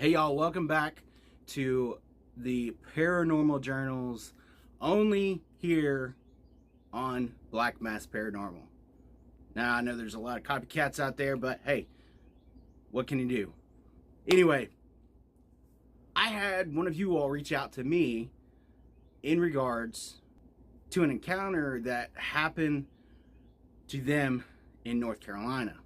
Hey y'all, welcome back to the Paranormal Journals, only here on Black Mass Paranormal. Now I know there's a lot of copycats out there, but hey, what can you do? Anyway, I had one of you all reach out to me in regards to an encounter that happened to them in North Carolina.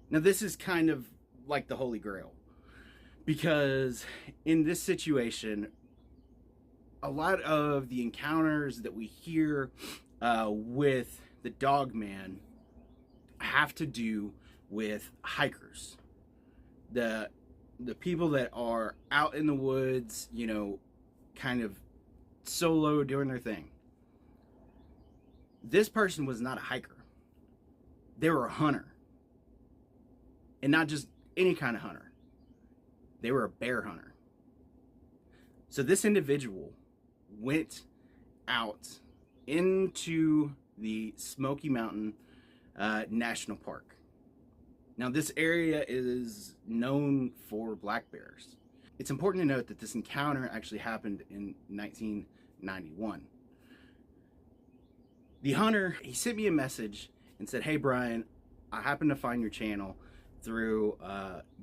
Now this is kind of like the Holy Grail, because in this situation, a lot of the encounters that we hear with the Dogman have to do with hikers, the people that are out in the woods, you know, kind of solo doing their thing. This person was not a hiker. They were a hunter, and not just any kind of hunter. They were a bear hunter. So this individual went out into the Smoky Mountain National Park. Now this area is known for black bears. It's important to note that this encounter actually happened in 1991. The hunter, he sent me a message and said, "Hey Brian, I happened to find your channel through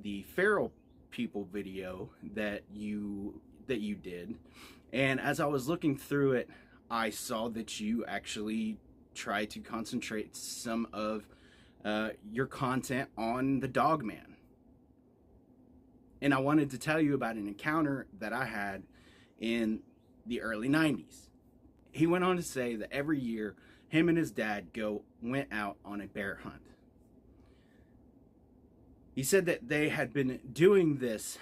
the feral people video that you did, and as I was looking through it, I saw that you actually tried to concentrate some of your content on the Dogman, and I wanted to tell you about an encounter that I had in the early 90s. He went on to say that every year him and his dad went out on a bear hunt. He said that they had been doing this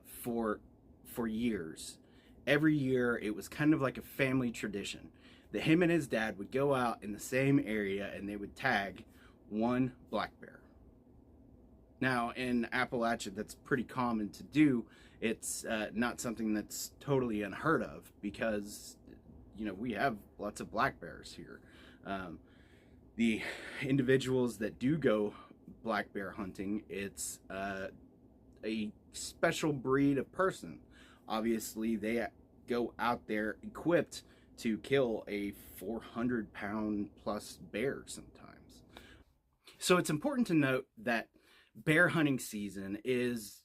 for years. Every year it was kind of like a family tradition that him and his dad would go out in the same area and they would tag one black bear. Now in Appalachia, that's pretty common to do. It's not something that's totally unheard of, because you know, we have lots of black bears here. The individuals that do go black bear hunting, it's a special breed of person. Obviously they go out there equipped to kill a 400-pound plus bear sometimes. So it's important to note that bear hunting season is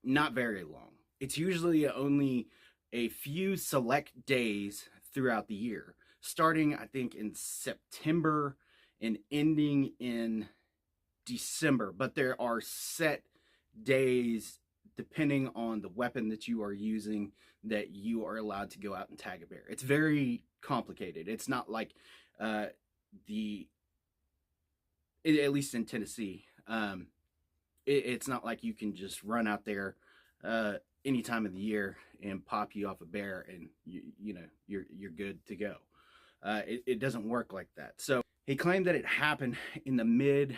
not very long. It's usually only a few select days throughout the year, starting I think in September and ending in December, but there are set days depending on the weapon that you are using that you are allowed to go out and tag a bear. It's very complicated. It's not like at least in Tennessee, it's not like you can just run out there any time of the year and pop you off a bear and you're good to go. It doesn't work like that. So he claimed that it happened in the mid-November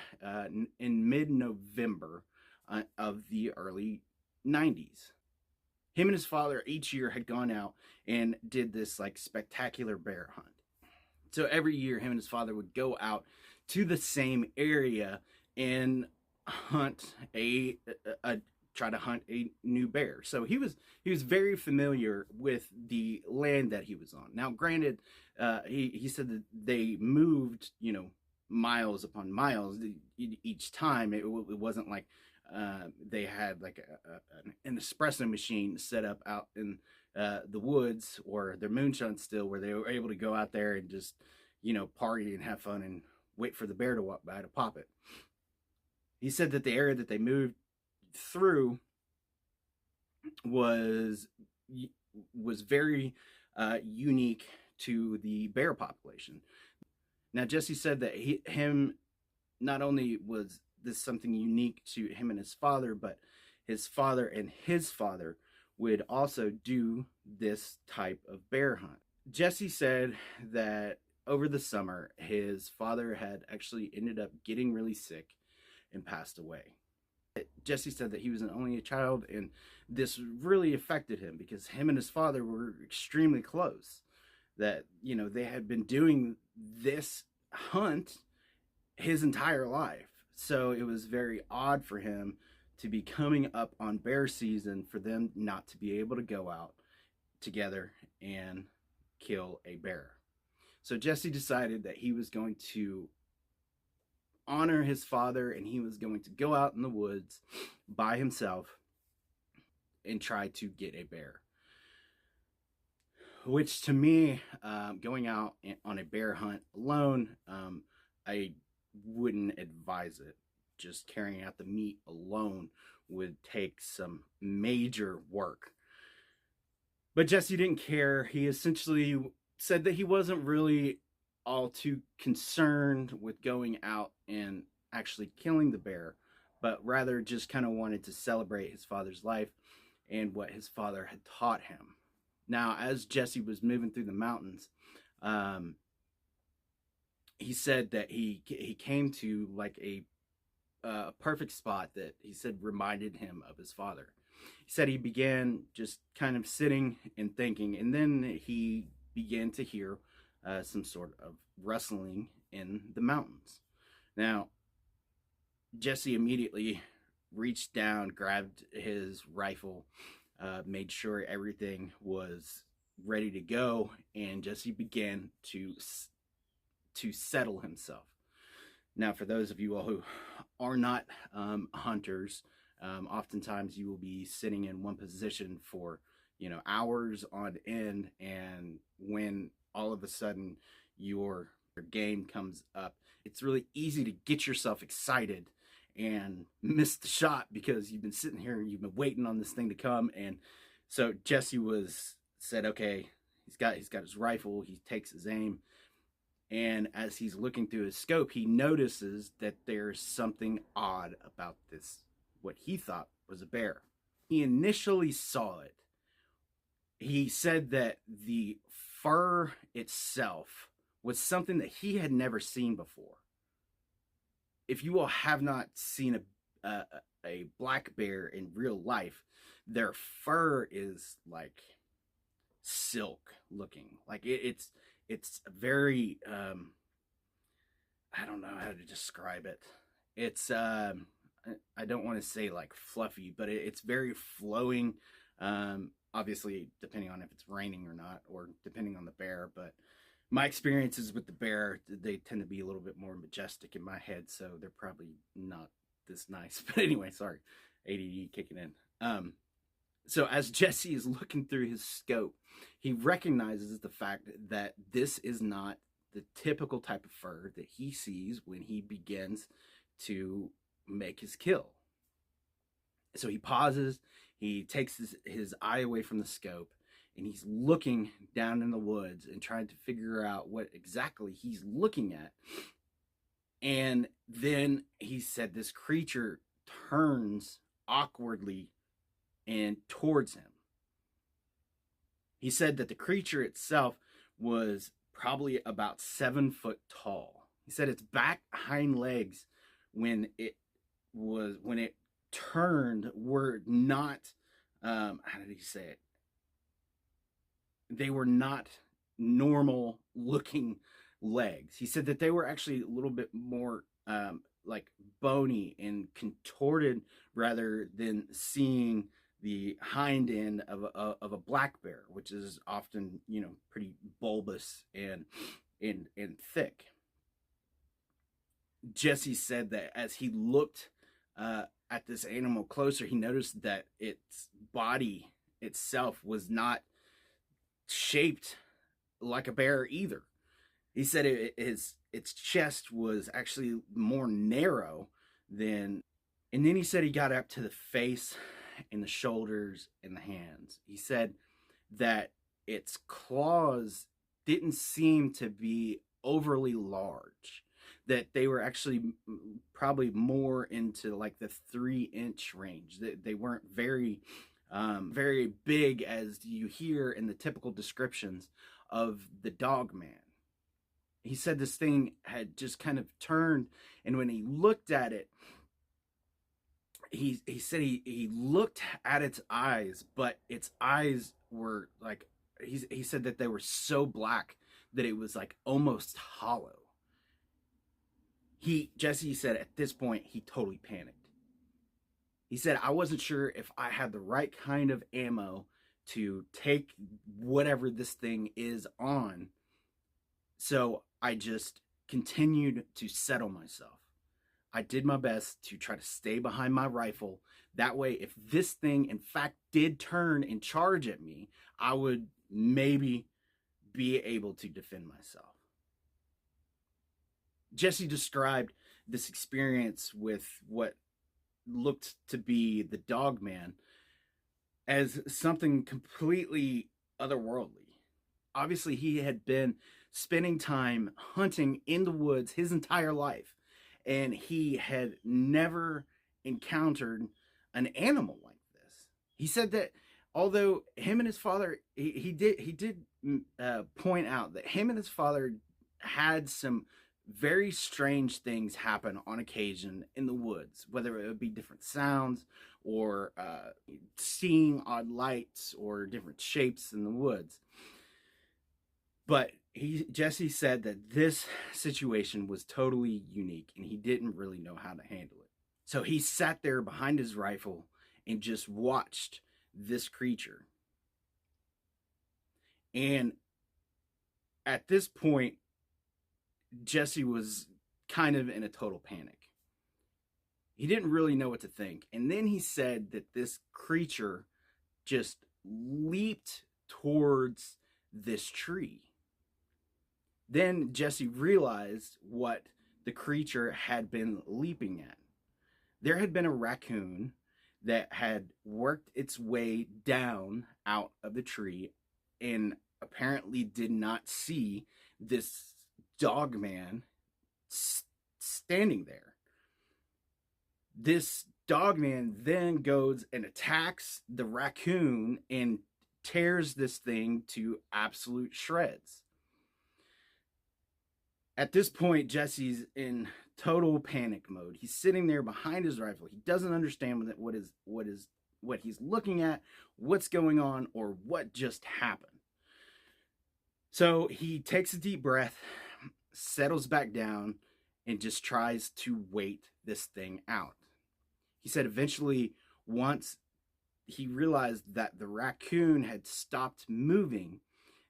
of the early 90s. Him and his father each year had gone out and did this like spectacular bear hunt. So every year him and his father would go out to the same area and hunt try to hunt a new bear. So he was very familiar with the land that he was on. Now, granted, he said that they moved, you know, miles upon miles each time. It wasn't like they had like an espresso machine set up out in the woods or their moonshine still, where they were able to go out there and just, you know, party and have fun and wait for the bear to walk by to pop it. He said that the area that they moved through was very unique to the bear population. Now Jesse said that him not only was this something unique to him and his father, but his father and his father would also do this type of bear hunt. Jesse said that over the summer his father had actually ended up getting really sick and passed away. Jesse said that he was only a child, and this really affected him because him and his father were extremely close. That, you know, they had been doing this hunt his entire life. So it was very odd for him to be coming up on bear season for them not to be able to go out together and kill a bear. So Jesse decided that he was going to honor his father, and he was going to go out in the woods by himself and try to get a bear. Which to me, going out on a bear hunt alone, I wouldn't advise it. Just carrying out the meat alone would take some major work. But Jesse didn't care. He essentially said that he wasn't really all too concerned with going out and actually killing the bear, but rather just kind of wanted to celebrate his father's life and what his father had taught him. Now, as Jesse was moving through the mountains, he said that he came to like a perfect spot that he said reminded him of his father. He said he began just kind of sitting and thinking, and then he began to hear some sort of rustling in the mountains. Now, Jesse immediately reached down, grabbed his rifle, made sure everything was ready to go, and Jesse began to settle himself. Now, for those of you all who are not hunters, oftentimes you will be sitting in one position for, hours on end, and when all of a sudden your game comes up, it's really easy to get yourself excited and miss the shot because you've been sitting here and you've been waiting on this thing to come. And so Jesse said, okay, he's got his rifle, he takes his aim, and as he's looking through his scope, he notices that there's something odd about this, what he thought was a bear. He initially saw it. He said that the fur itself was something that he had never seen before. If you all have not seen a black bear in real life, their fur is like silk looking. Like it's very I don't know how to describe it. It's I don't want to say like fluffy, but it's very flowing. Obviously, depending on if it's raining or not, or depending on the bear. But my experiences with the bear, they tend to be a little bit more majestic in my head, so they're probably not this nice. But anyway, sorry, ADD kicking in. So as Jesse is looking through his scope, he recognizes the fact that this is not the typical type of fur that he sees when he begins to make his kill. So he pauses, he takes his eye away from the scope, and he's looking down in the woods and trying to figure out what exactly he's looking at. And then he said this creature turns awkwardly and towards him. He said that the creature itself was probably about 7 foot tall. He said its back hind legs, when it turned, were not how did he say it? They were not normal looking legs. He said that they were actually a little bit more like bony and contorted, rather than seeing the hind end of a black bear, which is often, pretty bulbous and thick. Jesse said that as he looked at this animal closer, he noticed that its body itself was not shaped like a bear either. He said its chest was actually more narrow than, and then he said he got up to the face and the shoulders and the hands. He said that its claws didn't seem to be overly large, that they were actually probably more into like the 3-inch range. They weren't very big as you hear in the typical descriptions of the Dogman. He said this thing had just kind of turned, and when he looked at it, he said he looked at its eyes, but its eyes were like, he said that they were so black that it was like almost hollow. Jesse said at this point he totally panicked. He said, I wasn't sure if I had the right kind of ammo to take whatever this thing is on. So I just continued to settle myself. I did my best to try to stay behind my rifle. That way, if this thing in fact did turn and charge at me, I would maybe be able to defend myself. Jesse described this experience with what looked to be the Dogman as something completely otherworldly. Obviously, he had been spending time hunting in the woods his entire life, and he had never encountered an animal like this. He said that although him and his father, he did point out that him and his father had some very strange things happen on occasion in the woods, whether it would be different sounds or seeing odd lights or different shapes in the woods. But Jesse said that this situation was totally unique and he didn't really know how to handle it. So he sat there behind his rifle and just watched this creature. And at this point, Jesse was kind of in a total panic. He didn't really know what to think. And then he said that this creature just leaped towards this tree. Then Jesse realized what the creature had been leaping at. There had been a raccoon that had worked its way down out of the tree and apparently did not see this Dogman standing there. This Dogman then goes and attacks the raccoon and tears this thing to absolute shreds. At this point, Jesse's in total panic mode. He's sitting there behind his rifle. He doesn't understand what he's looking at, what's going on, or what just happened. So he takes a deep breath, settles back down, and just tries to wait this thing out. He said eventually, once he realized that the raccoon had stopped moving,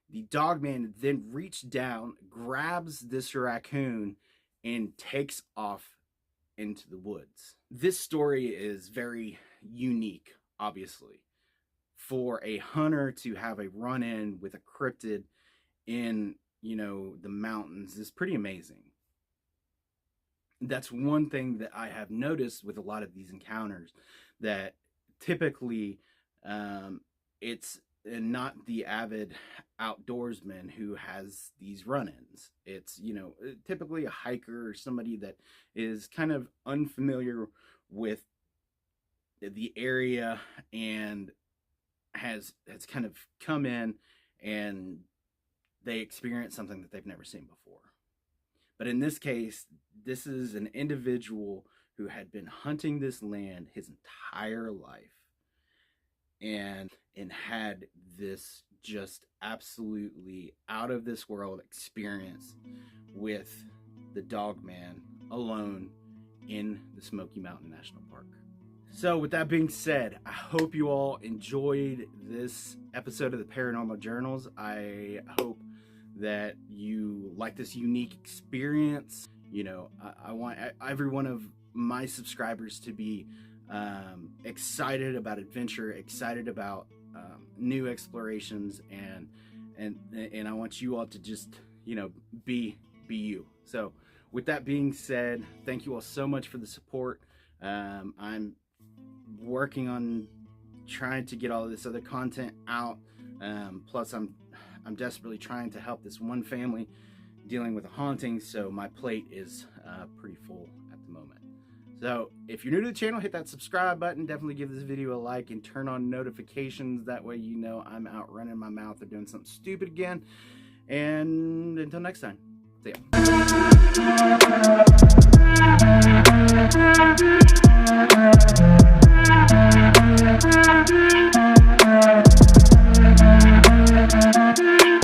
the Dogman then reached down, grabs this raccoon, and takes off into the woods. This story is very unique, obviously. For a hunter to have a run-in with a cryptid in, the mountains is pretty amazing. That's one thing that I have noticed with a lot of these encounters, that typically it's not the avid outdoorsman who has these run-ins. It's, typically a hiker or somebody that is kind of unfamiliar with the area and has kind of come in and they experience something that they've never seen before. But in this case, this is an individual who had been hunting this land his entire life and had this just absolutely out of this world experience with the Dogman alone in the Smoky Mountain National Park. So with that being said, I hope you all enjoyed this episode of the Paranormal Journals. I hope that you like this unique experience. I want every one of my subscribers to be excited about adventure, excited about new explorations, and I want you all to just be you. So with that being said, thank you all so much for the support. I'm working on trying to get all of this other content out. Plus I'm desperately trying to help this one family dealing with a haunting, so my plate is pretty full at the moment. So if you're new to the channel, hit that subscribe button. Definitely give this video a like and turn on notifications. That way you know I'm out running my mouth or doing something stupid again. And until next time, see ya.